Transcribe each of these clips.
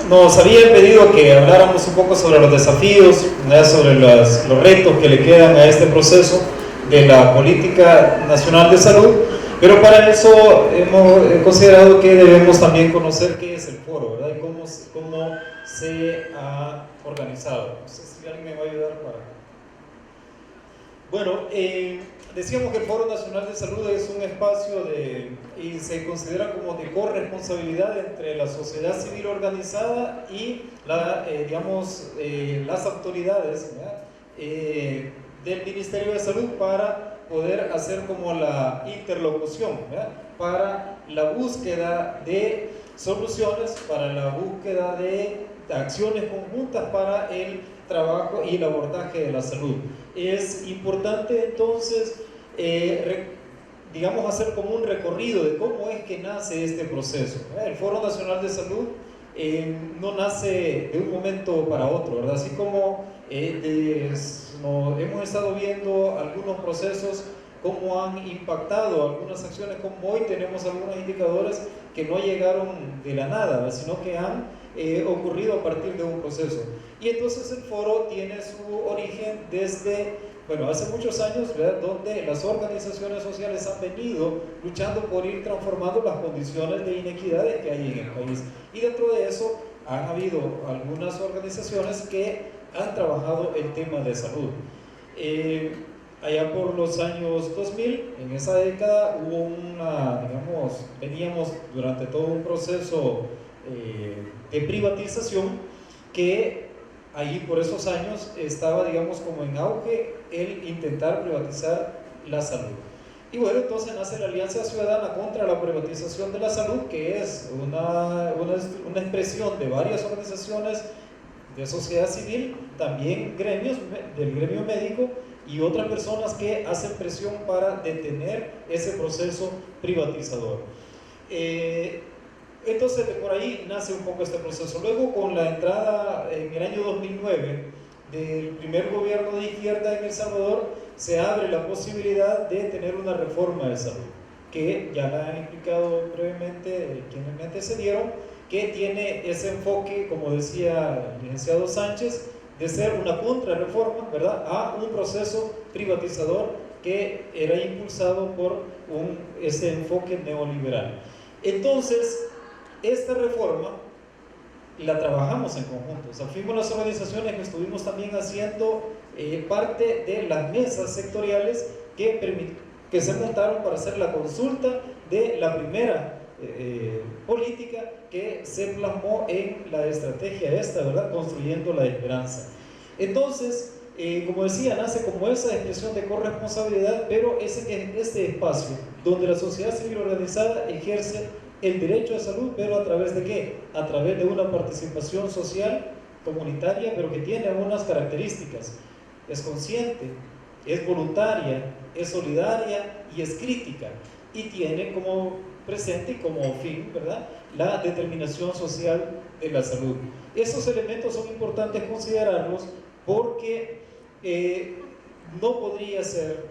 Nos había pedido que habláramos un poco sobre los desafíos, sobre los retos que le quedan a este proceso de la política nacional de salud, pero para eso hemos considerado que debemos también conocer qué es el foro, ¿verdad? Y cómo se ha organizado. No sé si alguien me va a ayudar para... Bueno, decíamos que el Foro Nacional de Salud es un espacio y se considera como de corresponsabilidad entre la sociedad civil organizada y las autoridades del Ministerio de Salud para poder hacer como la interlocución, ¿verdad? Para la búsqueda de soluciones, para la búsqueda de acciones conjuntas para el trabajo y el abordaje de la salud. Es importante entonces, hacer como un recorrido de cómo es que nace este proceso. El Foro Nacional de Salud no nace de un momento para otro, ¿verdad? Así como hemos estado viendo algunos procesos, cómo han impactado algunas acciones, como hoy tenemos algunos indicadores que no llegaron de la nada, ¿verdad? Sino que han ocurrido a partir de un proceso. Y entonces el foro tiene su origen desde, hace muchos años, ¿verdad? Donde las organizaciones sociales han venido luchando por ir transformando las condiciones de inequidades que hay en el país. Y dentro de eso han habido algunas organizaciones que han trabajado el tema de salud. Allá por los años 2000, en esa década, hubo veníamos durante todo un proceso de privatización que ahí por esos años estaba, como en auge el intentar privatizar la salud. Y bueno, entonces nace la Alianza Ciudadana contra la Privatización de la Salud, que es una expresión de varias organizaciones de sociedad civil, también gremios, del gremio médico, y otras personas que hacen presión para detener ese proceso privatizador. Entonces de por ahí nace un poco este proceso. Luego, con la entrada en el año 2009 del primer gobierno de izquierda en El Salvador, se abre la posibilidad de tener una reforma de salud, que ya la han explicado brevemente quienes me antecedieron, que tiene ese enfoque, como decía el licenciado Sánchez, de ser una contrarreforma, ¿verdad?, a un proceso privatizador que era impulsado por ese enfoque neoliberal. Entonces, esta reforma la trabajamos en conjunto. O sea, fuimos las organizaciones que estuvimos también haciendo parte de las mesas sectoriales que se montaron para hacer la consulta de la primera política que se plasmó en la estrategia esta, ¿verdad?, Construyendo la Esperanza. Entonces, como decía, nace como esa expresión de corresponsabilidad, pero este espacio donde la sociedad civil organizada ejerce el derecho a salud, pero ¿a través de qué? A través de una participación social comunitaria, pero que tiene unas características. Es consciente, es voluntaria, es solidaria y es crítica, y tiene como presente y como fin, ¿verdad?, la determinación social de la salud. Esos elementos son importantes considerarlos porque no podría ser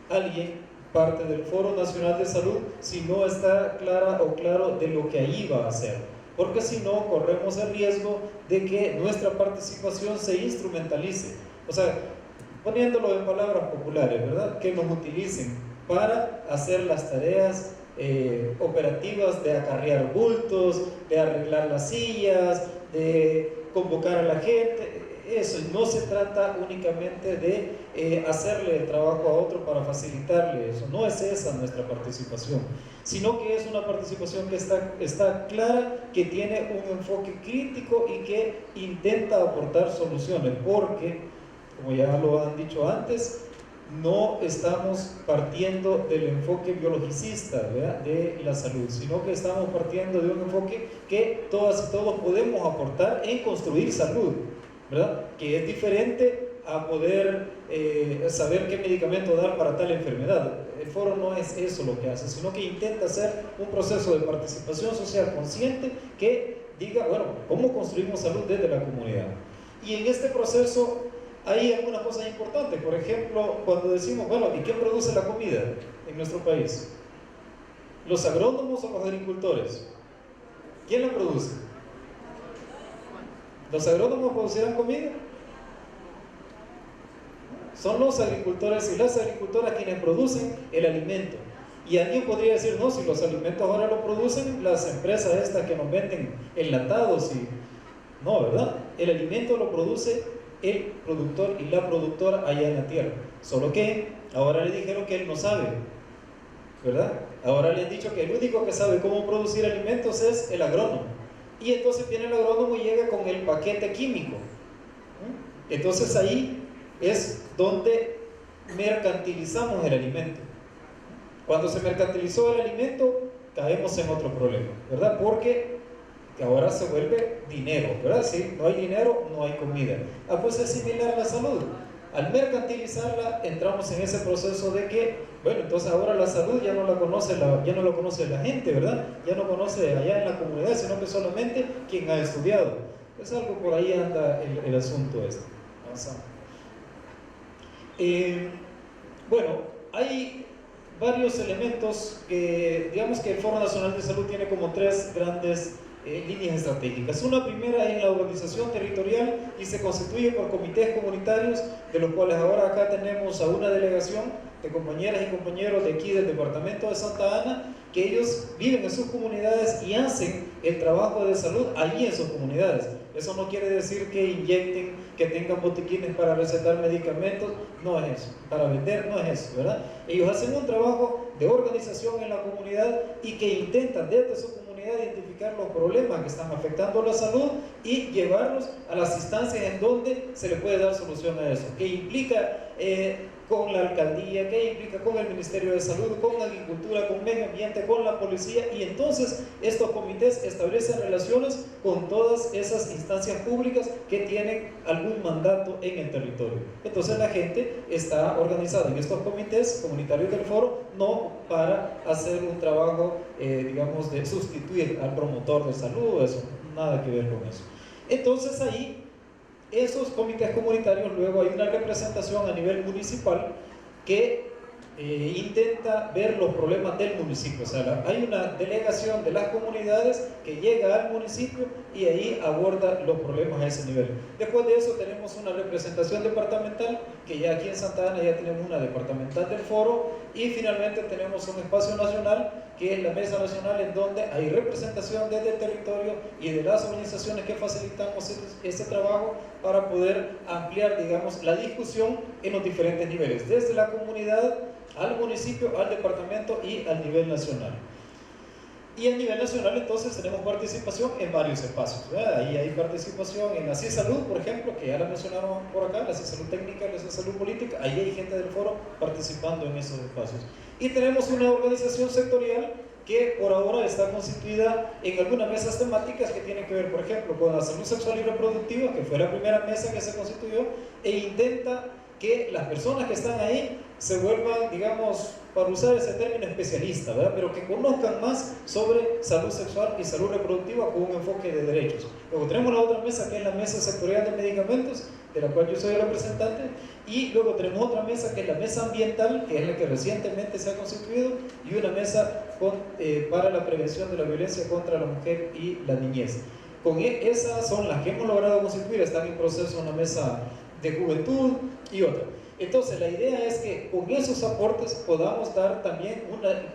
alguien parte del Foro Nacional de Salud si no está clara o claro de lo que ahí va a hacer, porque si no corremos el riesgo de que nuestra participación se instrumentalice, o sea, poniéndolo en palabras populares, ¿verdad?, que nos utilicen para hacer las tareas operativas de acarrear bultos, de arreglar las sillas, de convocar a la gente. Eso, no se trata únicamente de hacerle el trabajo a otro para facilitarle eso, no es esa nuestra participación, sino que es una participación que está clara, que tiene un enfoque crítico y que intenta aportar soluciones, porque, como ya lo han dicho antes, no estamos partiendo del enfoque biologicista, ¿verdad?, de la salud, sino que estamos partiendo de un enfoque que todas y todos podemos aportar en construir salud, ¿verdad?, que es diferente a poder saber qué medicamento dar para tal enfermedad. El foro no es eso lo que hace, sino que intenta hacer un proceso de participación social consciente que diga, ¿cómo construimos salud desde la comunidad? Y en este proceso hay algunas cosas importantes. Por ejemplo, cuando decimos, ¿y quién produce la comida en nuestro país? ¿Los agrónomos o los agricultores? ¿Quién la produce? ¿Los agrónomos producirán comida? Son los agricultores y las agricultoras quienes producen el alimento. Y alguien podría decir, no, si los alimentos ahora lo producen las empresas estas que nos venden enlatados y... No, ¿verdad? El alimento lo produce el productor y la productora allá en la tierra. Solo que ahora le dijeron que él no sabe, ¿verdad? Ahora le han dicho que el único que sabe cómo producir alimentos es el agrónomo. Y entonces viene el agrónomo y llega con el paquete químico. Entonces ahí es donde mercantilizamos el alimento. Cuando se mercantilizó el alimento, caemos en otro problema, ¿verdad? Porque ahora se vuelve dinero, ¿verdad? Si no hay dinero, no hay comida. Pues es similar a la salud. Al mercantilizarla, entramos en ese proceso de que, bueno, entonces ahora la salud ya no la conoce la gente, ¿verdad? Ya no conoce allá en la comunidad, sino que solamente quien ha estudiado. Pues algo por ahí anda el asunto este. Bueno, hay varios elementos que, digamos que el Foro Nacional de Salud tiene como tres grandes líneas estratégicas. Una primera es la organización territorial y se constituye por comités comunitarios, de los cuales ahora acá tenemos a una delegación de compañeras y compañeros de aquí del departamento de Santa Ana, que ellos viven en sus comunidades y hacen el trabajo de salud allí en sus comunidades. Eso no quiere decir que inyecten, que tengan botiquines para recetar medicamentos, no es eso, para vender no es eso, ¿verdad? Ellos hacen un trabajo de organización en la comunidad y que intentan desde su comunidad identificar los problemas que están afectando la salud y llevarlos a las instancias en donde se le puede dar solución a eso, que implica con la alcaldía, que implica con el Ministerio de Salud, con Agricultura, con Medio Ambiente, con la policía, y entonces estos comités establecen relaciones con todas esas instancias públicas que tienen algún mandato en el territorio. Entonces la gente está organizada en estos comités comunitarios del foro, no para hacer un trabajo, digamos, de sustituir al promotor de salud, eso, nada que ver con eso. Entonces ahí, esos comités comunitarios, luego hay una representación a nivel municipal que intenta ver los problemas del municipio. O sea, hay una delegación de las comunidades que llega al municipio y ahí aborda los problemas a ese nivel. Después de eso tenemos una representación departamental, que ya aquí en Santa Ana ya tenemos una departamental del foro, y finalmente tenemos un espacio nacional, que es la Mesa Nacional, en donde hay representación desde el territorio y de las organizaciones que facilitamos este trabajo para poder ampliar, digamos, la discusión en los diferentes niveles, desde la comunidad al municipio, al departamento y al nivel nacional. Y a nivel nacional entonces tenemos participación en varios espacios, ¿verdad? Ahí hay participación en la CISalud, por ejemplo, que ya la mencionaron por acá, la CISalud técnica, la CISalud política, ahí hay gente del foro participando en esos espacios. Y tenemos una organización sectorial que por ahora está constituida en algunas mesas temáticas que tienen que ver, por ejemplo, con la salud sexual y reproductiva, que fue la primera mesa que se constituyó, e intenta que las personas que están ahí se vuelvan, digamos, para usar ese término, especialista, ¿verdad? Pero que conozcan más sobre salud sexual y salud reproductiva con un enfoque de derechos. Luego tenemos la otra mesa, que es la mesa sectorial de medicamentos, de la cual yo soy el representante, y luego tenemos otra mesa, que es la mesa ambiental, que es la que recientemente se ha constituido, y una mesa para la prevención de la violencia contra la mujer y la niñez. Esas son las que hemos logrado constituir. Están en proceso una mesa de juventud y otra. Entonces la idea es que con esos aportes podamos dar también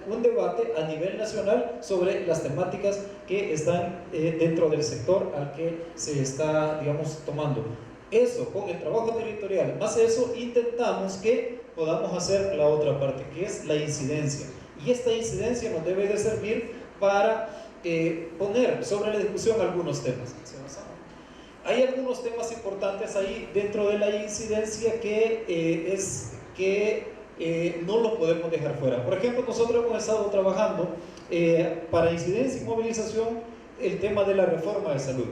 un debate a nivel nacional sobre las temáticas que están dentro del sector al que se está, digamos, tomando. Eso, con el trabajo territorial, más eso, intentamos que podamos hacer la otra parte, que es la incidencia. Y esta incidencia nos debe de servir para poner sobre la discusión algunos temas. Hay algunos temas importantes ahí dentro de la incidencia que no los podemos dejar fuera. Por ejemplo, nosotros hemos estado trabajando para incidencia y movilización el tema de la reforma de salud.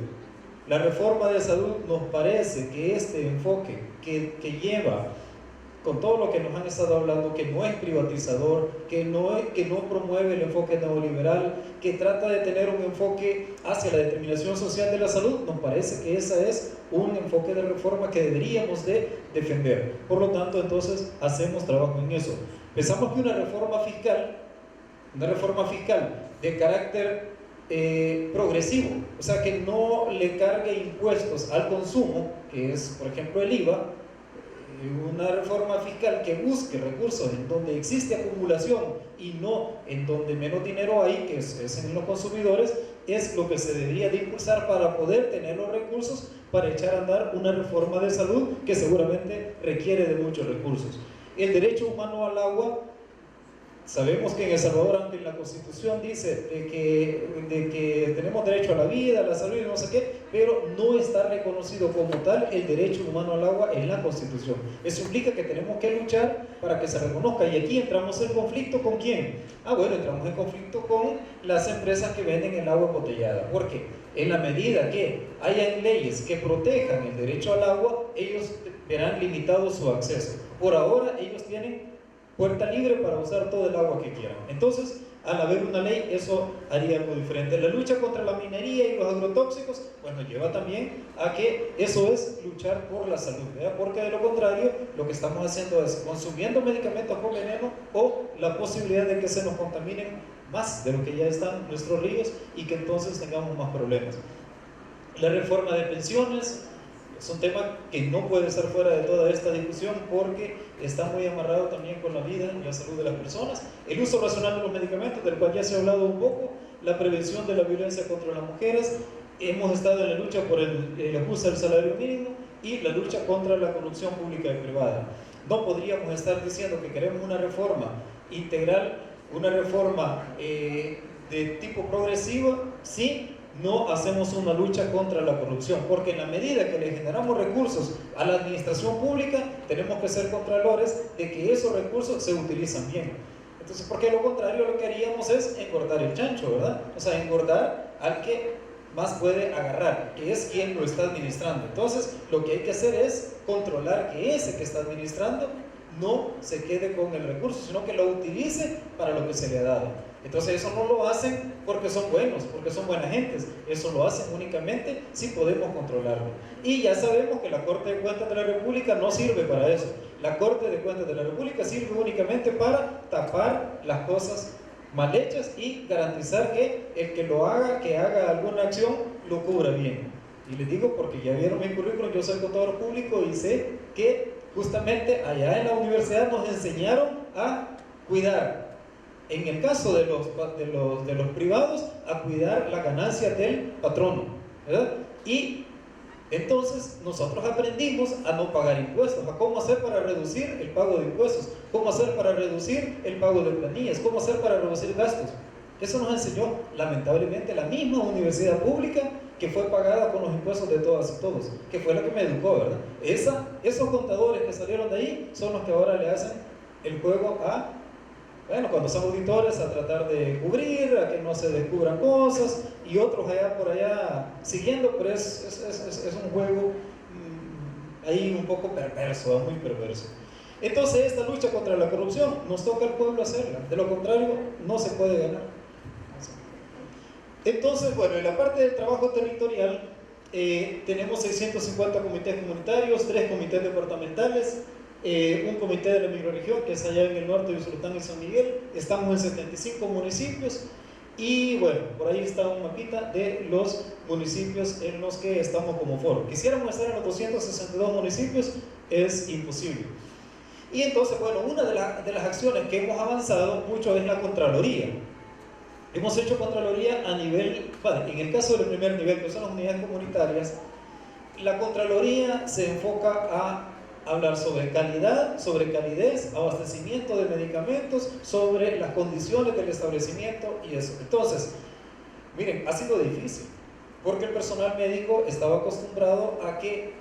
La reforma de salud nos parece que este enfoque que lleva, con todo lo que nos han estado hablando, que no es privatizador, que no promueve el enfoque neoliberal, que trata de tener un enfoque hacia la determinación social de la salud, nos parece que ese es un enfoque de reforma que deberíamos de defender. Por lo tanto, entonces, hacemos trabajo en eso. Pensamos que una reforma fiscal de carácter progresivo, o sea, que no le cargue impuestos al consumo, que es, por ejemplo, el IVA. Una reforma fiscal que busque recursos en donde existe acumulación y no en donde menos dinero hay, que es en los consumidores, es lo que se debería de impulsar para poder tener los recursos para echar a andar una reforma de salud que seguramente requiere de muchos recursos. El derecho humano al agua, sabemos que en El Salvador, aunque en la Constitución dice de que tenemos derecho a la vida, a la salud y no sé qué, pero no está reconocido como tal el derecho humano al agua en la Constitución. Eso implica que tenemos que luchar para que se reconozca, y aquí entramos en conflicto ¿con quién? Bueno, entramos en conflicto con las empresas que venden el agua embotellada, porque en la medida que hayan leyes que protejan el derecho al agua, ellos verán limitado su acceso. Por ahora ellos tienen puerta libre para usar todo el agua que quieran. Entonces, al haber una ley, eso haría algo diferente. La lucha contra la minería y los agrotóxicos, bueno, lleva también a que eso es luchar por la salud, ¿verdad? Porque de lo contrario, lo que estamos haciendo es consumiendo medicamentos con veneno o la posibilidad de que se nos contaminen más de lo que ya están nuestros ríos y que entonces tengamos más problemas. La reforma de pensiones es un tema que no puede estar fuera de toda esta discusión porque está muy amarrado también con la vida y la salud de las personas. El uso racional de los medicamentos, del cual ya se ha hablado un poco. La prevención de la violencia contra las mujeres. Hemos estado en la lucha por el ajuste del salario mínimo y la lucha contra la corrupción pública y privada. No podríamos estar diciendo que queremos una reforma integral, una reforma de tipo progresivo, si no hacemos una lucha contra la corrupción, porque en la medida que le generamos recursos a la administración pública, tenemos que ser contralores de que esos recursos se utilizan bien. Entonces, porque lo contrario, lo que haríamos es engordar el chancho, ¿verdad? O sea, engordar al que más puede agarrar, que es quien lo está administrando. Entonces, lo que hay que hacer es controlar que ese que está administrando no se quede con el recurso, sino que lo utilice para lo que se le ha dado. Entonces eso no lo hacen porque son buenos, porque son buenas gentes, eso lo hacen únicamente si podemos controlarlo. Y ya sabemos que la Corte de Cuentas de la República no sirve para eso. La Corte de Cuentas de la República sirve únicamente para tapar las cosas mal hechas y garantizar que el que lo haga, que haga alguna acción, lo cubra bien. Y les digo porque ya vieron mi currículum, yo soy contador público y sé que justamente allá en la universidad nos enseñaron a cuidar, en el caso de los privados, a cuidar la ganancia del patrono, ¿verdad? Y entonces nosotros aprendimos a no pagar impuestos, a cómo hacer para reducir el pago de impuestos, cómo hacer para reducir el pago de planillas, cómo hacer para reducir gastos. Eso nos enseñó lamentablemente la misma universidad pública que fue pagada con los impuestos de todas y todos, que fue la que me educó, ¿verdad? Esos contadores que salieron de ahí son los que ahora le hacen el juego a, bueno, cuando son auditores, a tratar de cubrir, a que no se descubran cosas, y otros allá por allá siguiendo, pero es un juego ahí un poco perverso, muy perverso. Entonces esta lucha contra la corrupción nos toca al pueblo hacerla, de lo contrario no se puede ganar. Entonces, bueno, en la parte del trabajo territorial tenemos 650 comités comunitarios, 3 comités departamentales, un comité de la microrregión que es allá en el norte de Usulután y San Miguel. Estamos en 75 municipios y bueno, por ahí está un mapita de los municipios en los que estamos como foro. Quisiéramos estar en los 262 municipios, es imposible. Y entonces, bueno, una de las acciones que hemos avanzado mucho es la Contraloría. Hemos hecho Contraloría a nivel, en el caso del primer nivel, que son las unidades comunitarias, la Contraloría se enfoca a hablar sobre calidad, sobre calidez, abastecimiento de medicamentos, sobre las condiciones del establecimiento y eso. Entonces, miren, ha sido difícil, porque el personal médico estaba acostumbrado a que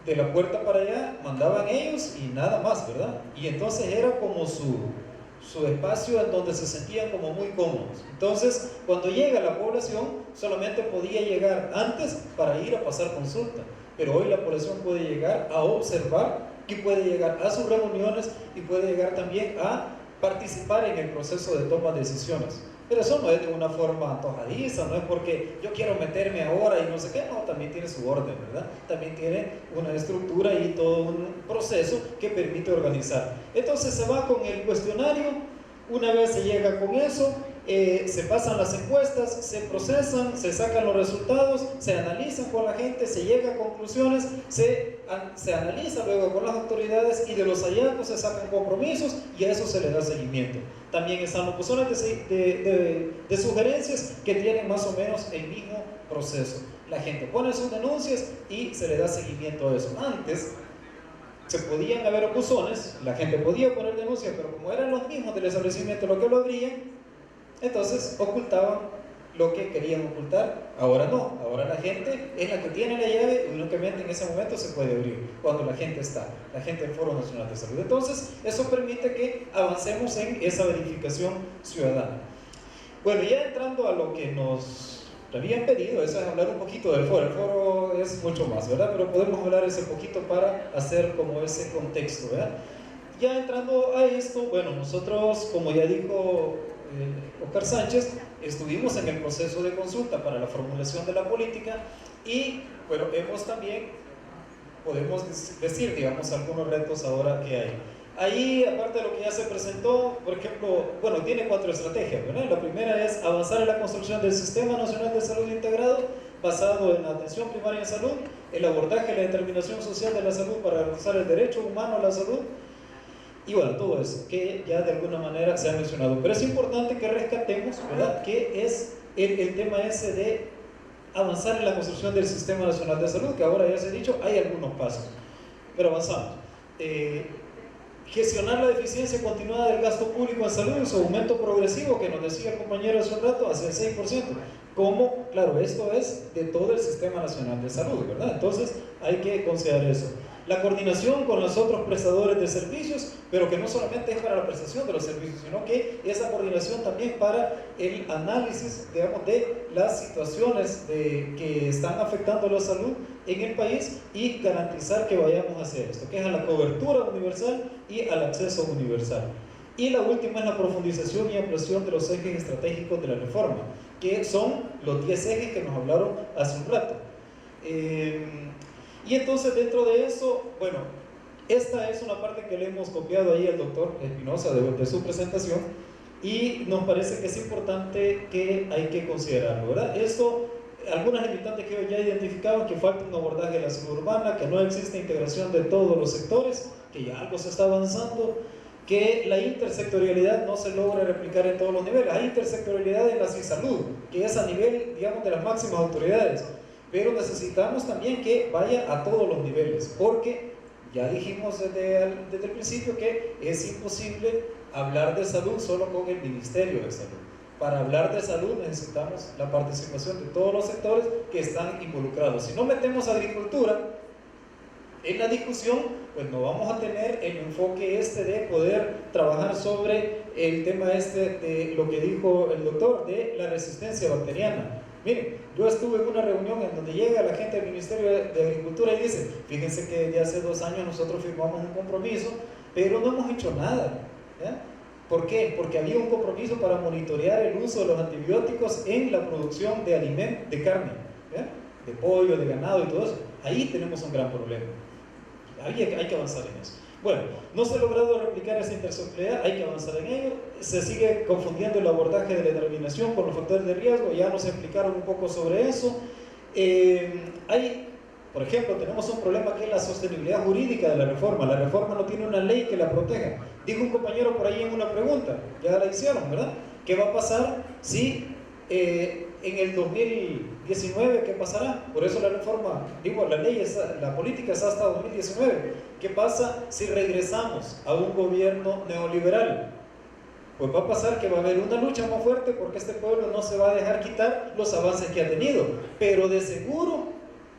de la puerta para allá mandaban ellos y nada más, ¿verdad? Y entonces era como su espacio en donde se sentían como muy cómodos. Entonces, cuando llega la población, solamente podía llegar antes para ir a pasar consulta, pero hoy la población puede llegar a observar y puede llegar a sus reuniones y puede llegar también a participar en el proceso de toma de decisiones. Pero eso no es de una forma antojadiza, no es porque yo quiero meterme ahora y no sé qué, no, también tiene su orden, ¿verdad? También tiene una estructura y todo un proceso que permite organizar. Entonces se va con el cuestionario, una vez se llega con eso, se pasan las encuestas, se procesan, se sacan los resultados, se analizan con la gente, se llega a conclusiones, se analiza luego con las autoridades y de los hallazgos se sacan compromisos y a eso se le da seguimiento. También están los buzones de sugerencias que tienen más o menos el mismo proceso. La gente pone sus denuncias y se le da seguimiento a eso. Antes se podían haber buzones, la gente podía poner denuncias, pero como eran los mismos del establecimiento los que lo abrían, entonces ocultaban lo que querían ocultar. Ahora no, ahora la gente es la que tiene la llave y únicamente en ese momento se puede abrir, cuando la gente está, la gente del Foro Nacional de Salud. Entonces eso permite que avancemos en esa verificación ciudadana. Bueno, ya entrando a lo que nos habían pedido, eso es hablar un poquito del foro. El foro es mucho más, ¿verdad? Pero podemos hablar ese poquito para hacer como ese contexto, ¿verdad? Ya entrando a esto, bueno, nosotros, como ya dijo Oscar Sánchez, estuvimos en el proceso de consulta para la formulación de la política y, bueno, hemos también, podemos decir, digamos, algunos retos ahora que hay. Ahí, aparte de lo que ya se presentó, por ejemplo, bueno, tiene 4 estrategias, ¿verdad? La primera es avanzar en la construcción del Sistema Nacional de Salud Integrado, basado en la atención primaria en salud, el abordaje y la determinación social de la salud para garantizar el derecho humano a la salud, y bueno, todo eso, que ya de alguna manera se ha mencionado. Pero es importante que rescatemos, ¿verdad?, que es el tema ese de avanzar en la construcción del Sistema Nacional de Salud, que ahora ya se ha dicho, hay algunos pasos, pero avanzamos. Gestionar la deficiencia continuada del gasto público en salud en su aumento progresivo, que nos decía el compañero hace un rato, hacia el 6%. Como, claro, esto es de todo el Sistema Nacional de Salud, ¿verdad? Entonces hay que considerar eso. La coordinación con los otros prestadores de servicios, pero que no solamente es para la prestación de los servicios, sino que esa coordinación también para el análisis, digamos, de las situaciones que están afectando la salud en el país y garantizar que vayamos a hacer esto, que es a la cobertura universal y al acceso universal. Y la última es la profundización y ampliación de los ejes estratégicos de la reforma, que son los 10 ejes que nos hablaron hace un rato. Y entonces dentro de eso, bueno, esta es una parte que le hemos copiado ahí al doctor Espinosa de su presentación y nos parece que es importante que hay que considerarlo, ¿verdad? Esto, algunas limitantes que ya identificaban, que falta un abordaje de la salud urbana, que no existe integración de todos los sectores, que ya algo se está avanzando, que la intersectorialidad no se logra replicar en todos los niveles. Hay intersectorialidad en la salud, que es a nivel, digamos, de las máximas autoridades, pero necesitamos también que vaya a todos los niveles, porque ya dijimos desde el principio que es imposible hablar de salud solo con el Ministerio de Salud. Para hablar de salud necesitamos la participación de todos los sectores que están involucrados. Si no metemos agricultura en la discusión, pues no vamos a tener el enfoque de poder trabajar sobre el tema de lo que dijo el doctor, de la resistencia bacteriana. Miren, yo estuve en una reunión en donde llega la gente del Ministerio de Agricultura y dice, fíjense que desde hace 2 años nosotros firmamos un compromiso, pero no hemos hecho nada, ¿ya? ¿Por qué? Porque había un compromiso para monitorear el uso de los antibióticos en la producción de alimentos, de carne, ¿ya?, de pollo, de ganado y todo eso. Ahí tenemos un gran problema. Hay que avanzar en eso. Bueno, no se ha logrado replicar esa intersectorialidad, hay que avanzar en ello. Se sigue confundiendo el abordaje de la determinación con los factores de riesgo, ya nos explicaron un poco sobre eso. Por ejemplo, tenemos un problema que es la sostenibilidad jurídica de la reforma. La reforma no tiene una ley que la proteja. Dijo un compañero por ahí en una pregunta, ya la hicieron, ¿verdad? ¿Qué va a pasar si en el 2019, qué pasará? Por eso la reforma, la ley, la política es hasta 2019. ¿Qué pasa si regresamos a un gobierno neoliberal? Pues va a pasar que va a haber una lucha más fuerte porque este pueblo no se va a dejar quitar los avances que ha tenido, pero de seguro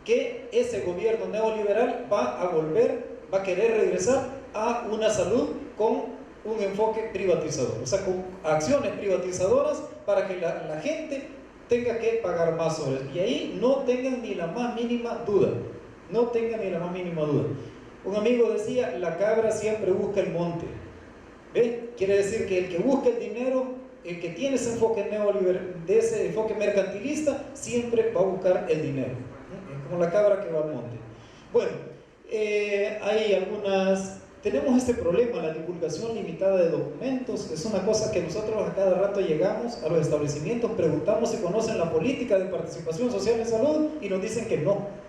que ese gobierno neoliberal va a querer regresar a una salud con un enfoque privatizador, o sea, con acciones privatizadoras para que la gente tenga que pagar más sobre eso. Y ahí no tengan ni la más mínima duda, no tengan ni la más mínima duda. Un amigo decía, la cabra siempre busca el monte. ¿Ve? Quiere decir que el que busca el dinero, el que tiene ese enfoque neoliberal, de ese enfoque mercantilista, siempre va a buscar el dinero, ¿no? Es como la cabra que va al monte. Bueno, hay algunas tenemos este problema, la divulgación limitada de documentos. Es una cosa que nosotros a cada rato llegamos a los establecimientos, preguntamos si conocen la política de participación social en salud y nos dicen que no.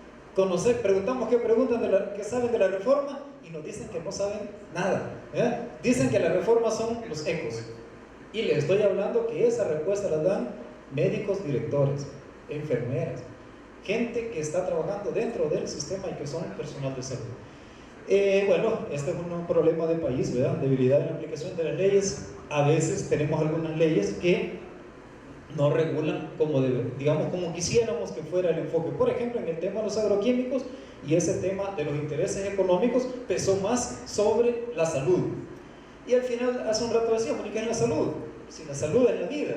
Preguntamos qué saben de la reforma y nos dicen que no saben nada. Dicen que la reforma son los ecos. Y les estoy hablando que esa respuesta la dan médicos directores, enfermeras, gente que está trabajando dentro del sistema y que son personal de salud. Bueno, este es un problema de país, ¿verdad? Debilidad en la aplicación de las leyes. A veces tenemos algunas leyes que no regulan como quisiéramos que fuera el enfoque. Por ejemplo, en el tema de los agroquímicos, y ese tema de los intereses económicos pesó más sobre la salud. Y al final, hace un rato decíamos, ¿qué es la salud? Si la salud es la vida,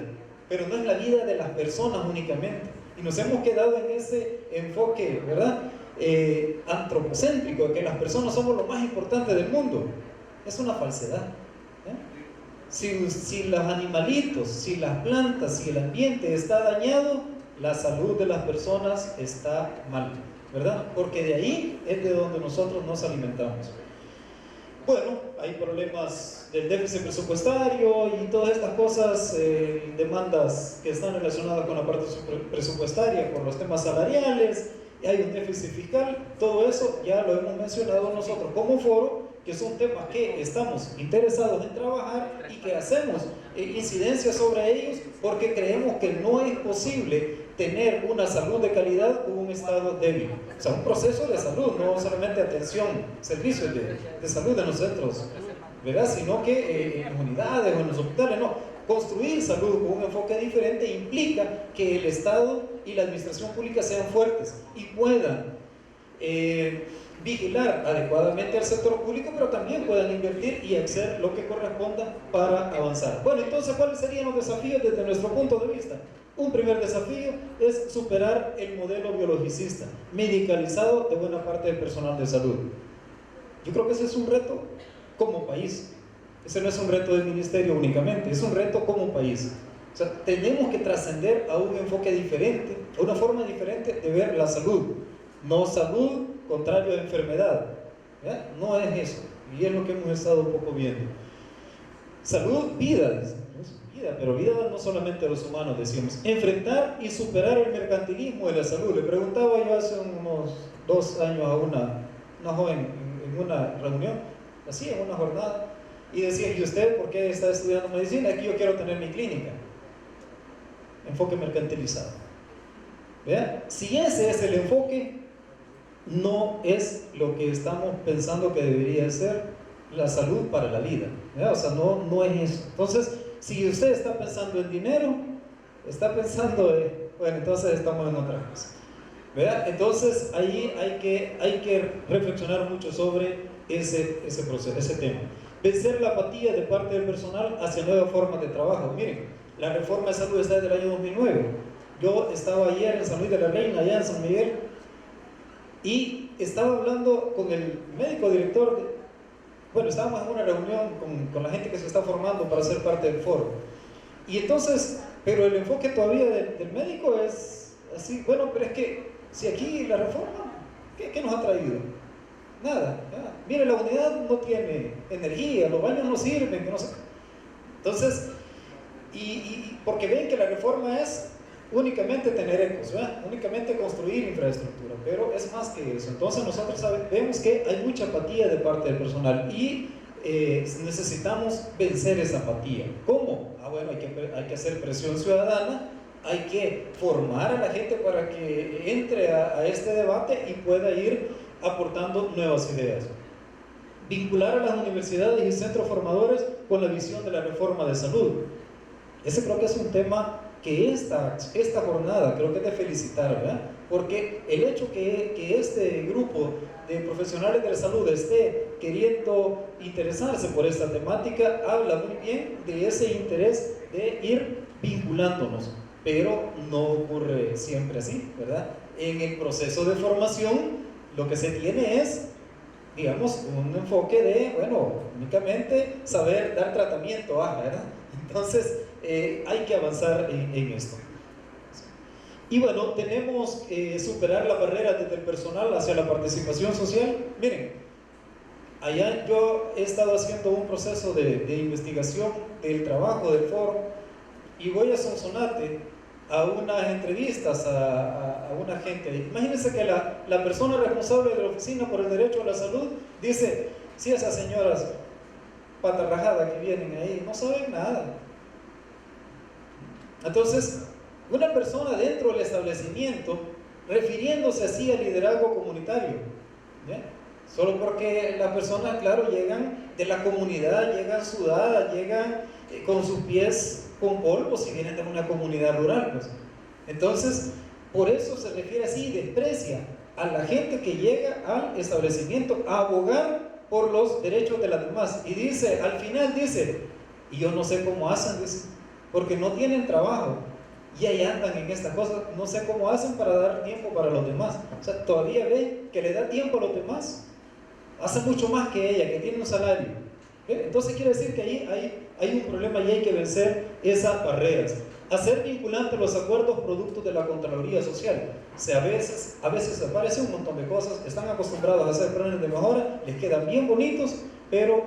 pero no es la vida de las personas únicamente. Y nos hemos quedado en ese enfoque, ¿verdad? Antropocéntrico, de que las personas somos lo más importante del mundo. Es una falsedad. Si los animalitos, si las plantas, si el ambiente está dañado, la salud de las personas está mal, ¿verdad? Porque de ahí es de donde nosotros nos alimentamos. Bueno, hay problemas del déficit presupuestario y todas estas cosas, demandas que están relacionadas con la parte presupuestaria, con los temas salariales, y hay un déficit fiscal. Todo eso ya lo hemos mencionado nosotros como foro, que son temas que estamos interesados en trabajar y que hacemos incidencia sobre ellos porque creemos que no es posible tener una salud de calidad con un estado débil. O sea, un proceso de salud, no solamente atención, servicios de salud en los centros, ¿verdad? Sino que en unidades o en los hospitales, no. Construir salud con un enfoque diferente implica que el Estado y la administración pública sean fuertes y puedan vigilar adecuadamente al sector público, pero también puedan invertir y hacer lo que corresponda para avanzar. Bueno, entonces, ¿cuáles serían los desafíos desde nuestro punto de vista? Un primer desafío es superar el modelo biologicista, medicalizado de buena parte del personal de salud. Yo creo que ese es un reto como país. Ese no es un reto del ministerio únicamente, es un reto como país. O sea, tenemos que trascender a un enfoque diferente, a una forma diferente de ver la salud. No salud contrario a enfermedad, ¿ya? No es eso, y es lo que hemos estado un poco viendo. Salud, vida, pero vida no solamente a los humanos, decíamos. Enfrentar y superar el mercantilismo de la salud. Le preguntaba yo hace unos 2 años a una joven en una reunión, así, en una jornada, y decía, ¿y usted por qué está estudiando medicina? Aquí yo quiero tener mi clínica. Enfoque mercantilizado. ¿Vean? Si ese es el enfoque, no es lo que estamos pensando que debería ser la salud para la vida. ¿Verdad? O sea, no es eso. Entonces, si usted está pensando en dinero, está pensando bueno, entonces estamos en otra cosa. ¿Verdad? Entonces, ahí hay que reflexionar mucho sobre ese proceso, ese tema. Vencer la apatía de parte del personal hacia nuevas formas de trabajo. Miren, la reforma de salud está desde el año 2009. Yo estaba ayer en San Luis de la Reina, allá en San Miguel, y estaba hablando con el médico director bueno, estábamos en una reunión con la gente que se está formando para ser parte del foro, y entonces, pero el enfoque todavía del médico es así, bueno, pero es que si aquí la reforma, ¿qué nos ha traído? Nada, nada. Mire, la unidad no tiene energía, los baños no sirven, no sé. Entonces, y porque ven que la reforma es únicamente tener ecos, ¿verdad? Únicamente construir infraestructura, pero es más que eso. Entonces nosotros vemos que hay mucha apatía de parte del personal y necesitamos vencer esa apatía. ¿Cómo? Bueno, hay que hacer presión ciudadana, hay que formar a la gente para que entre a este debate y pueda ir aportando nuevas ideas. Vincular a las universidades y centros formadores con la visión de la reforma de salud. Ese creo que es un tema que esta jornada creo que es de felicitar, ¿verdad? Porque el hecho que este grupo de profesionales de la salud esté queriendo interesarse por esta temática habla muy bien de ese interés de ir vinculándonos, pero no ocurre siempre así, ¿verdad? En el proceso de formación lo que se tiene es, digamos, un enfoque de, bueno, únicamente saber dar tratamiento, ¿verdad? Entonces, hay que avanzar en esto. Y bueno, tenemos que superar la barrera desde el personal hacia la participación social. Miren, allá yo he estado haciendo un proceso de investigación del trabajo del foro y voy a Sonsonate a unas entrevistas a una gente. Imagínense que la persona responsable de la Oficina por el Derecho a la Salud dice, si esas señoras patarrajadas que vienen ahí no saben nada. Entonces, una persona dentro del establecimiento, refiriéndose así al liderazgo comunitario, ¿ya? Solo porque las personas, claro, llegan de la comunidad, llegan sudadas, llegan con sus pies con polvo si vienen de una comunidad rural, pues. Entonces, por eso se refiere así, desprecia a la gente que llega al establecimiento a abogar por los derechos de las demás. Y dice, al final dice, y yo no sé cómo hacen, dice, porque no tienen trabajo y ahí andan en estas cosas, no sé cómo hacen para dar tiempo para los demás. O sea, todavía ve que le da tiempo a los demás, hace mucho más que ella, que tiene un salario. Entonces quiere decir que ahí hay un problema y hay que vencer esas barreras. Hacer vinculantes los acuerdos productos de la Contraloría Social. O sea, a veces aparece un montón de cosas, están acostumbrados a hacer planes de mejora, les quedan bien bonitos, pero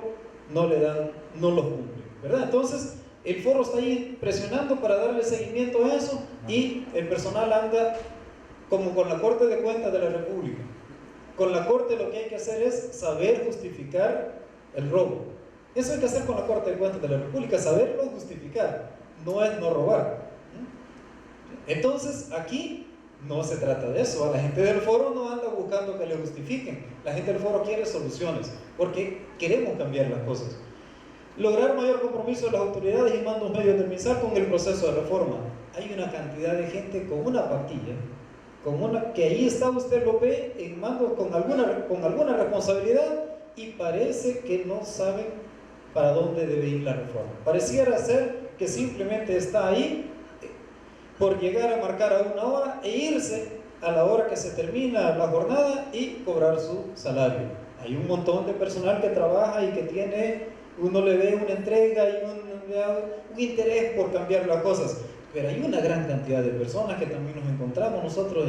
no los cumplen, ¿verdad? Entonces, el foro está ahí presionando para darle seguimiento a eso y el personal anda como con la Corte de Cuentas de la República. Con la Corte lo que hay que hacer es saber justificar el robo. Eso hay que hacer con la Corte de Cuentas de la República, saberlo justificar, no es no robar. Entonces, aquí no se trata de eso. La gente del foro no anda buscando que le justifiquen. La gente del foro quiere soluciones, porque queremos cambiar las cosas. Lograr mayor compromiso de las autoridades y mandos medios del MinSal con el proceso de reforma. Hay una cantidad de gente con una pastilla, que ahí está, usted lo ve en mando con alguna responsabilidad y parece que no saben para dónde debe ir la reforma. Pareciera ser que simplemente está ahí por llegar a marcar a una hora e irse a la hora que se termina la jornada y cobrar su salario. Hay un montón de personal que trabaja y que tiene, uno le ve una entrega y un interés por cambiar las cosas, pero hay una gran cantidad de personas que también nos encontramos nosotros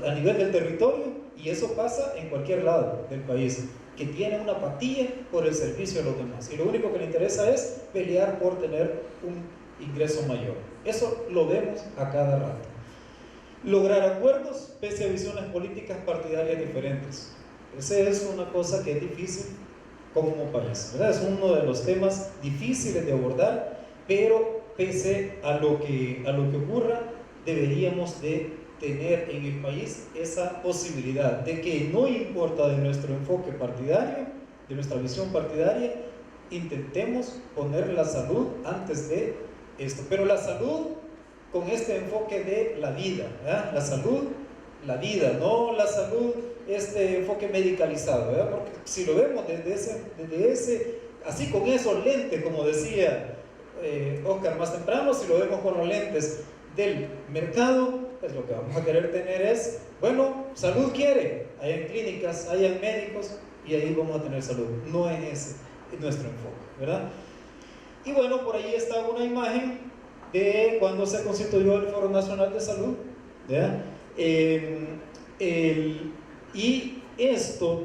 a nivel del territorio, y eso pasa en cualquier lado del país, que tienen una apatía por el servicio a los demás y lo único que le interesa es pelear por tener un ingreso mayor. Eso lo vemos a cada rato. Lograr acuerdos pese a visiones políticas partidarias diferentes. Esa es una cosa que es difícil como país, ¿verdad? Es uno de los temas difíciles de abordar, pero pese a lo que ocurra, deberíamos de tener en el país esa posibilidad de que no importa de nuestro enfoque partidario, de nuestra visión partidaria, intentemos poner la salud antes de esto, pero la salud con este enfoque de la vida, ¿verdad? La salud, la vida, no la salud, este enfoque medicalizado, ¿verdad? Porque si lo vemos desde ese así con esos lentes, como decía Oscar más temprano, si lo vemos con los lentes del mercado, pues lo que vamos a querer tener es, bueno, salud quiere, hay en clínicas, hay en médicos y ahí vamos a tener salud. No es ese nuestro enfoque, ¿verdad? Y bueno, por ahí está una imagen de cuando se constituyó el Foro Nacional de Salud, ¿verdad? Y esto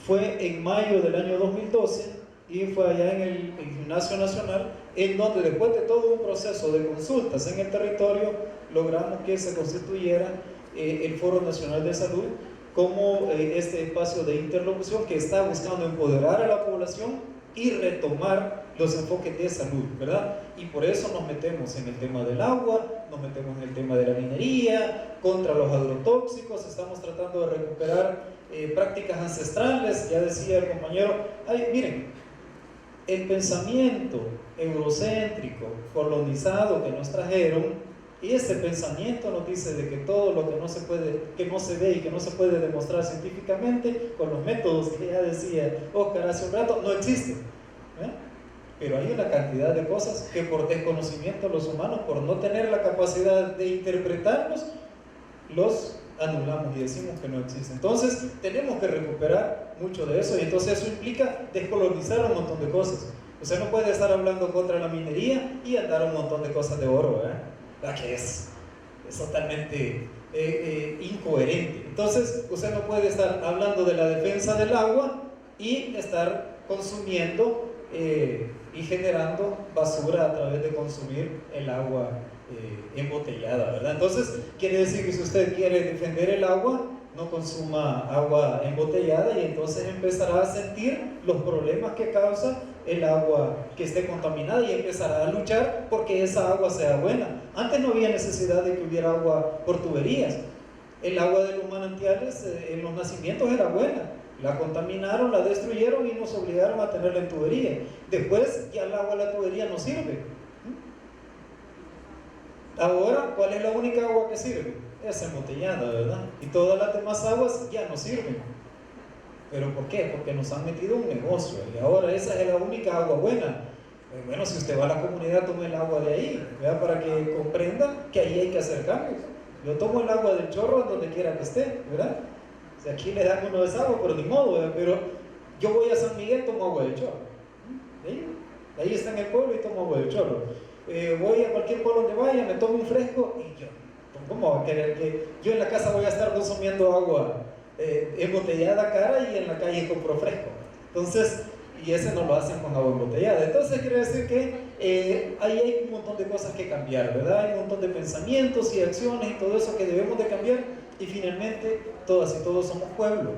fue en mayo del año 2012 y fue allá en el Gimnasio Nacional, en donde después de todo un proceso de consultas en el territorio, logramos que se constituyera el Foro Nacional de Salud como este espacio de interlocución que está buscando empoderar a la población y retomar los enfoques de salud, ¿verdad? Y por eso nos metemos en el tema del agua, nos metemos en el tema de la minería, contra los agrotóxicos, estamos tratando de recuperar prácticas ancestrales. Ya decía el compañero, miren, el pensamiento eurocéntrico, colonizado que nos trajeron, y ese pensamiento nos dice de que todo lo que no se ve y que no se puede demostrar científicamente con los métodos que ya decía Oscar hace un rato, no existe, ¿eh? Pero hay una cantidad de cosas que por desconocimiento los humanos, por no tener la capacidad de interpretarlos, los anulamos y decimos que no existen. Entonces tenemos que recuperar mucho de eso, y entonces eso implica descolonizar un montón de cosas. Usted no puede estar hablando contra la minería y andar un montón de cosas de oro, la que es totalmente incoherente. Entonces usted no puede estar hablando de la defensa del agua y estar consumiendo y generando basura a través de consumir el agua embotellada, ¿verdad? Entonces, quiere decir que si usted quiere defender el agua, no consuma agua embotellada y entonces empezará a sentir los problemas que causa el agua que esté contaminada y empezará a luchar porque esa agua sea buena. Antes no había necesidad de que hubiera agua por tuberías. El agua de los manantiales en los nacimientos era buena. La contaminaron, la destruyeron y nos obligaron a tenerla en tubería. Después ya el agua de la tubería no sirve. Ahora, ¿cuál es la única agua que sirve? Es embotellada, ¿verdad? Y todas las demás aguas ya no sirven. ¿Pero por qué? Porque nos han metido un negocio y ahora esa es la única agua buena. Bueno, si usted va a la comunidad, tome el agua de ahí, ¿verdad? Para que comprenda que ahí hay que hacer cambios. Yo tomo el agua del chorro donde quiera que esté, ¿verdad? O sea, aquí le dan uno de agua, pero ni modo, ¿verdad? Pero yo voy a San Miguel, tomo agua del chorro. De ahí está en el pueblo y tomo agua del chorro. Voy a cualquier pueblo donde vaya, me tomo un fresco y yo, ¿cómo va a querer que yo en la casa voy a estar consumiendo agua embotellada cara y en la calle compro fresco? Entonces, y ese no lo hacen con agua embotellada. Entonces quiere decir que ahí hay un montón de cosas que cambiar, ¿verdad? Hay un montón de pensamientos y acciones y todo eso que debemos de cambiar y finalmente todas y todos somos pueblo.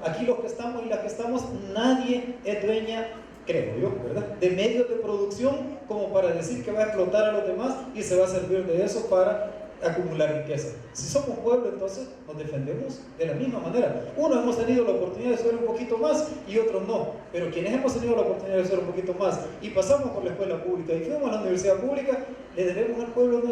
Aquí los que estamos y las que estamos, nadie es dueña, creo yo, ¿verdad?, de medios de producción como para decir que va a explotar a los demás y se va a servir de eso para acumular riqueza. Si somos pueblo, entonces nos defendemos de la misma manera. Unos hemos tenido la oportunidad de ser un poquito más y otros no, pero quienes hemos tenido la oportunidad de ser un poquito más y pasamos por la escuela pública y fuimos a la universidad pública, le debemos al pueblo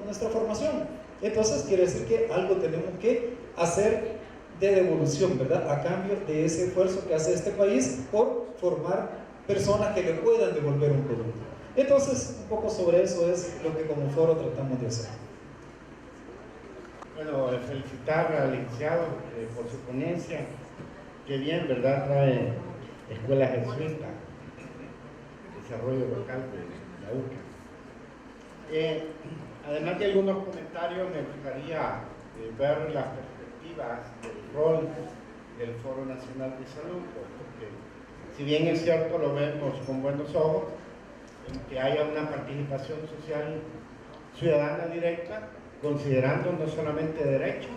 nuestra formación. Entonces quiere decir que algo tenemos que hacer de devolución, ¿verdad?, a cambio de ese esfuerzo que hace este país por formar personas que le puedan devolver un producto. Entonces, un poco sobre eso es lo que como foro tratamos de hacer. Bueno, felicitar al licenciado por su ponencia. Qué bien, ¿verdad? Trae escuelas jesuitas, desarrollo local de la UCA. Además de algunos comentarios, me gustaría ver las perspectivas del rol del Foro Nacional de Salud, porque si bien es cierto, lo vemos con buenos ojos, en que haya una participación social ciudadana directa, considerando no solamente derechos,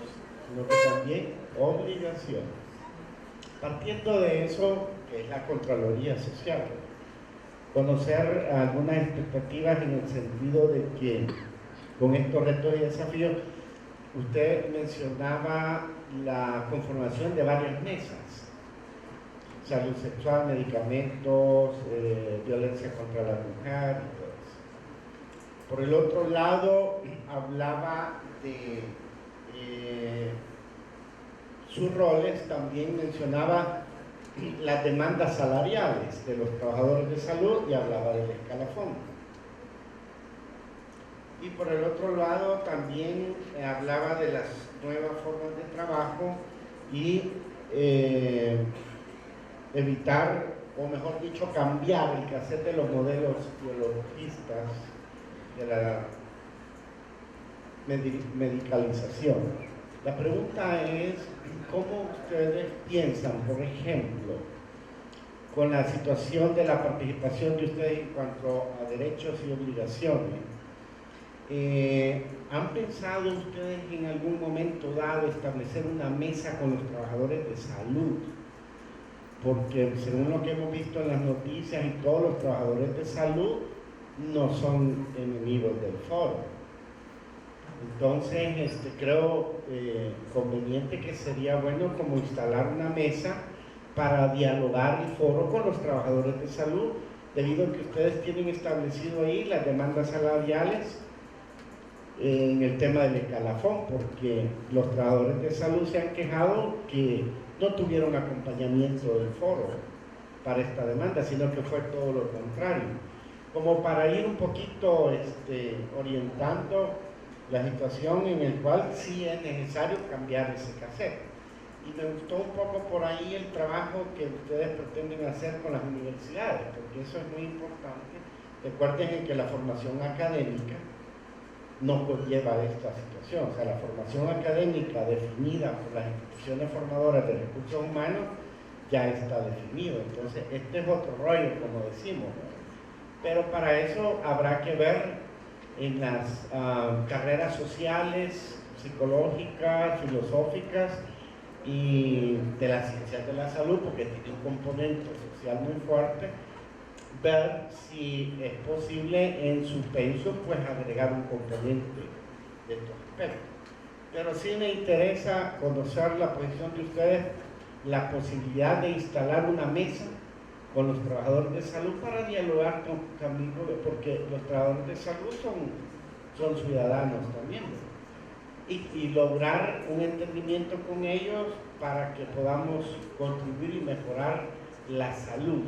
sino que también obligaciones. Partiendo de eso, que es la Contraloría Social, conocer algunas expectativas en el sentido de que con estos retos y desafíos, usted mencionaba la conformación de varias mesas: salud sexual, medicamentos, violencia contra la mujer y todo eso. Por el otro lado, hablaba de sus roles, también mencionaba las demandas salariales de los trabajadores de salud y hablaba del escalafón. Y por el otro lado también hablaba de las nuevas formas de trabajo y evitar, o mejor dicho, cambiar el quehacer de los modelos biologistas de la medicalización. La pregunta es, ¿cómo ustedes piensan, por ejemplo, con la situación de la participación de ustedes en cuanto a derechos y obligaciones? ¿Han pensado ustedes en algún momento dado establecer una mesa con los trabajadores de salud? Porque según lo que hemos visto en las noticias, y todos los trabajadores de salud no son enemigos del foro. Entonces, creo conveniente que sería bueno como instalar una mesa para dialogar el foro con los trabajadores de salud, debido a que ustedes tienen establecido ahí las demandas salariales en el tema del escalafón, porque los trabajadores de salud se han quejado que no tuvieron acompañamiento del foro para esta demanda, sino que fue todo lo contrario. Como para ir un poquito orientando la situación en el cual sí es necesario cambiar ese quehacer. Y me gustó un poco por ahí el trabajo que ustedes pretenden hacer con las universidades, porque eso es muy importante. Recuerden en que la formación académica no conlleva esta situación. O sea, la formación académica definida por las instituciones formadoras de recursos humanos ya está definido. Entonces, este es otro rollo, como decimos, ¿no? Pero para eso habrá que ver en las carreras sociales, psicológicas, filosóficas y de las ciencias de la salud, porque tiene un componente social muy fuerte, ver si es posible en su pensum pues agregar un componente de estos aspectos. Pero sí me interesa conocer la posición de ustedes, la posibilidad de instalar una mesa con los trabajadores de salud para dialogar también, porque los trabajadores de salud son ciudadanos también, y lograr un entendimiento con ellos para que podamos contribuir y mejorar la salud,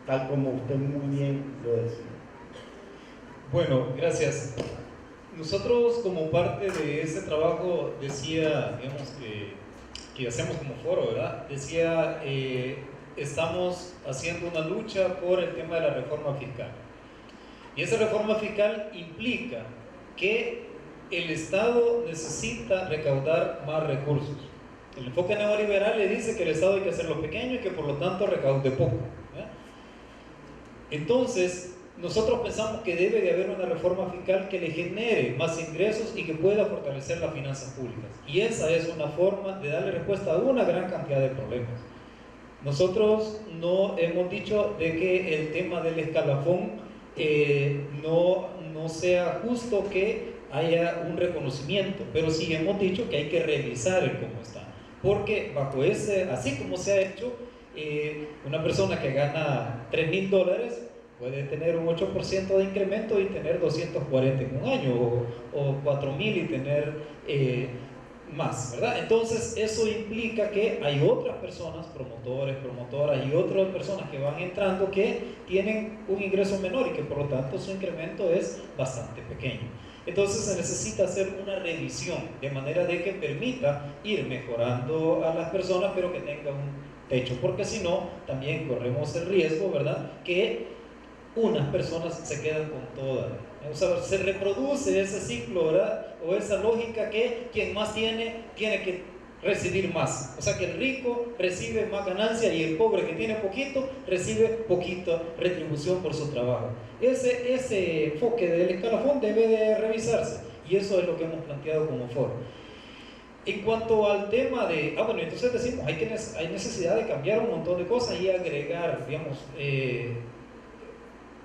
tal como usted muy bien lo decía. Bueno, gracias. Nosotros, como parte de este trabajo, decía, digamos, que hacemos como foro, ¿verdad? Decía, estamos haciendo una lucha por el tema de la reforma fiscal. Y esa reforma fiscal implica que el Estado necesita recaudar más recursos. El enfoque neoliberal le dice que el Estado hay que hacerlo pequeño y que por lo tanto recaude poco, ¿verdad? Entonces, nosotros pensamos que debe de haber una reforma fiscal que le genere más ingresos y que pueda fortalecer las finanzas públicas. Y esa es una forma de darle respuesta a una gran cantidad de problemas. Nosotros no hemos dicho de que el tema del escalafón no sea justo que haya un reconocimiento, pero sí hemos dicho que hay que revisar el cómo está. Porque bajo ese, así como se ha hecho, una persona que gana $3,000 puede tener un 8% de incremento y tener 240 en un año, o 4,000 y tener más, ¿verdad? Entonces eso implica que hay otras personas, promotores, promotoras y otras personas que van entrando que tienen un ingreso menor y que por lo tanto su incremento es bastante pequeño. Entonces se necesita hacer una revisión de manera de que permita ir mejorando a las personas, pero que tenga un techo, porque si no también corremos el riesgo, ¿verdad?, que unas personas se quedan con todas. O sea, se reproduce ese ciclo, ¿verdad?, o esa lógica que quien más tiene que recibir más. O sea, que el rico recibe más ganancia y el pobre que tiene poquito recibe poquita retribución por su trabajo. Ese enfoque del escalafón debe de revisarse, y eso es lo que hemos planteado como foro. En cuanto al tema de, bueno, entonces decimos, hay necesidad de cambiar un montón de cosas y agregar, digamos,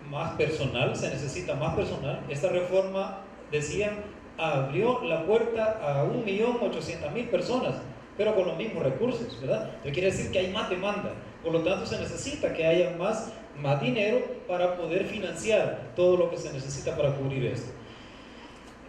más personal, se necesita más personal. Esta reforma, decían, abrió la puerta a 1.800.000 personas, pero con los mismos recursos, ¿verdad? Esto quiere decir que hay más demanda, por lo tanto se necesita que haya más dinero para poder financiar todo lo que se necesita para cubrir esto.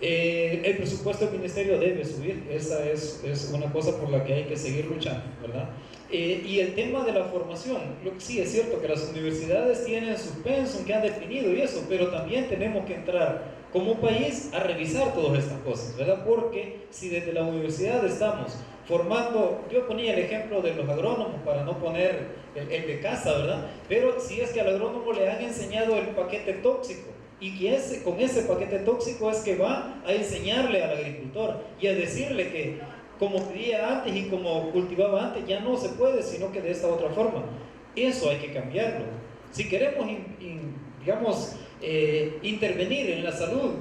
El presupuesto del ministerio debe subir, esa es una cosa por la que hay que seguir luchando, ¿verdad? Y el tema de la formación, sí es cierto que las universidades tienen sus pensum que han definido y eso, pero también tenemos que entrar como país a revisar todas estas cosas, ¿verdad? Porque si desde la universidad estamos formando, yo ponía el ejemplo de los agrónomos para no poner el de casa, ¿verdad? Pero si es que al agrónomo le han enseñado el paquete tóxico, y que con ese paquete tóxico es que va a enseñarle al agricultor y a decirle que como vivía antes y como cultivaba antes ya no se puede, sino que de esta otra forma. Eso hay que cambiarlo. Si queremos, digamos, intervenir en la salud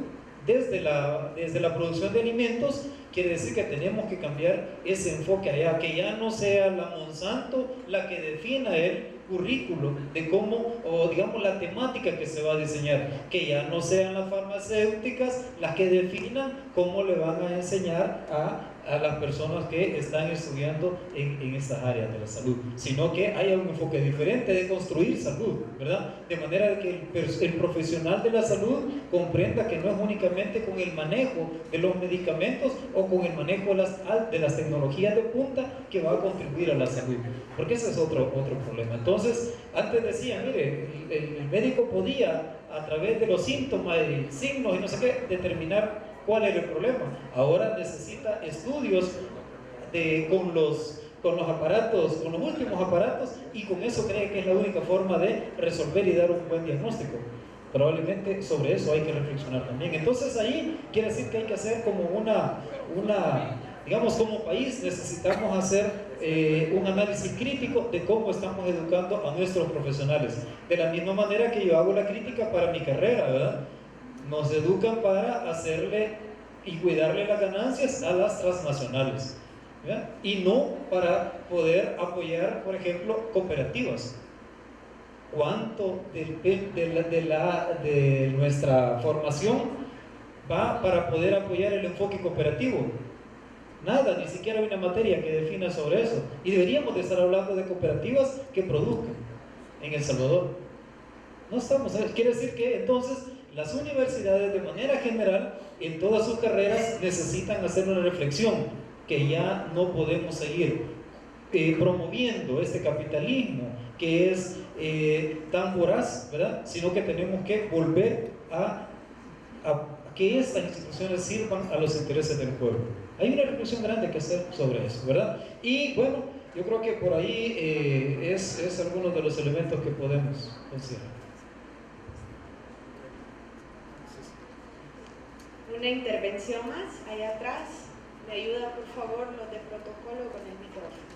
desde la producción de alimentos, quiere decir que tenemos que cambiar ese enfoque allá, que ya no sea la Monsanto la que defina el currículo de cómo, o digamos la temática que se va a diseñar, que ya no sean las farmacéuticas las que definan cómo le van a enseñar a las personas que están estudiando en estas áreas de la salud, sino que haya un enfoque diferente de construir salud, ¿verdad? De manera que el profesional de la salud comprenda que no es únicamente con el manejo de los medicamentos o con el manejo de las tecnologías de punta que va a contribuir a la salud, porque ese es otro problema. Entonces, antes decía, mire, el médico podía a través de los síntomas y signos y no sé qué determinar cuál era el problema. Ahora necesita estudios con los aparatos, con los últimos aparatos, y con eso cree que es la única forma de resolver y dar un buen diagnóstico. Probablemente sobre eso hay que reflexionar también. Entonces ahí quiere decir que hay que hacer como una Digamos, como país necesitamos hacer un análisis crítico de cómo estamos educando a nuestros profesionales. De la misma manera que yo hago la crítica para mi carrera, ¿verdad? Nos educan para hacerle y cuidarle las ganancias a las transnacionales, ¿verdad? Y no para poder apoyar, por ejemplo, cooperativas. ¿Cuánto de nuestra formación va para poder apoyar el enfoque cooperativo? Nada, ni siquiera hay una materia que defina sobre eso. Y deberíamos de estar hablando de cooperativas que produzcan en El Salvador. No estamos, quiere decir que entonces las universidades de manera general en todas sus carreras necesitan hacer una reflexión que ya no podemos seguir promoviendo este capitalismo que es tan voraz, ¿verdad? Sino que tenemos que volver a que estas instituciones sirvan a los intereses del pueblo. Hay una reflexión grande que hacer sobre eso, ¿verdad? Y bueno, yo creo que por ahí es algunos de los elementos que podemos considerar. Una intervención más, allá atrás. ¿Me ayuda, por favor, los de protocolo con el micrófono?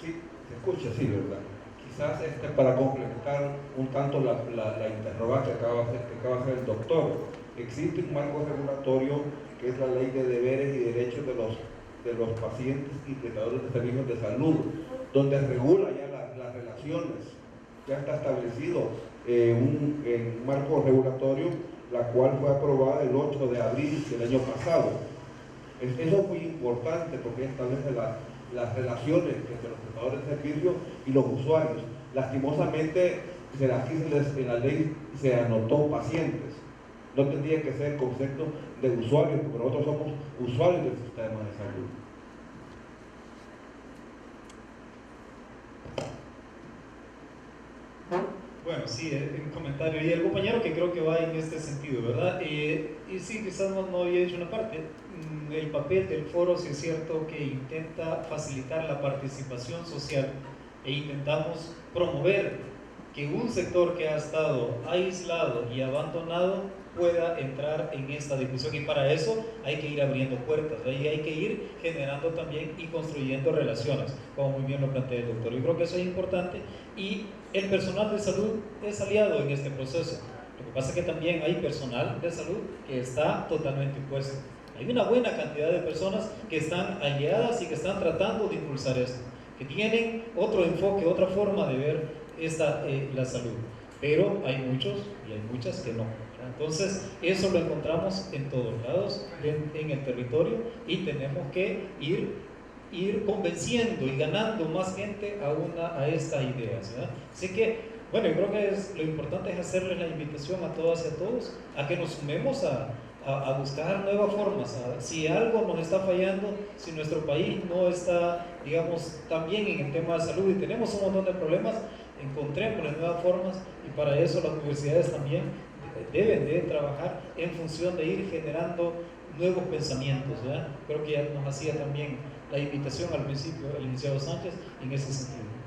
Sí, se escucha, sí, ¿verdad? Quizás para complementar un tanto la interrogante que acaba de hacer el doctor, existe un marco regulatorio que es la Ley de Deberes y Derechos de los Pacientes y Prestadores de Servicios de Salud, donde regula ya las relaciones. Ya está establecido un marco regulatorio, la cual fue aprobada el 8 de abril del año pasado. Eso es muy importante porque establece las relaciones entre los prestadores de servicios y los usuarios. Lastimosamente, aquí en la ley se anotó pacientes. No tendría que ser el concepto de usuarios, porque nosotros somos usuarios del sistema de salud. Bueno, sí, un comentario y el compañero que creo que va en este sentido, ¿verdad? Y sí, quizás no había dicho una parte. El papel del foro, sí es cierto que intenta facilitar la participación social e intentamos promover que un sector que ha estado aislado y abandonado pueda entrar en esta discusión, y para eso hay que ir abriendo puertas, y hay que ir generando también y construyendo relaciones, como muy bien lo plantea el doctor. Yo creo que eso es importante y el personal de salud es aliado en este proceso. Lo que pasa es que también hay personal de salud que está totalmente opuesto. Hay una buena cantidad de personas que están aliadas y que están tratando de impulsar esto, que tienen otro enfoque, otra forma de ver la salud, pero hay muchos y hay muchas que no. Entonces eso lo encontramos en todos lados en el territorio y tenemos que ir convenciendo y ganando más gente a estas ideas, ¿verdad? Así que bueno, yo creo que lo importante es hacerles la invitación a todas y a todos a que nos sumemos a buscar nuevas formas. Si algo nos está fallando, si nuestro país no está, digamos, tan bien en el tema de salud y tenemos un montón de problemas, encontremos las nuevas formas, y para eso las universidades también deben de trabajar en función de ir generando nuevos pensamientos, ¿verdad? Creo que ya nos hacía también la invitación al principio el licenciado Sánchez en ese sentido.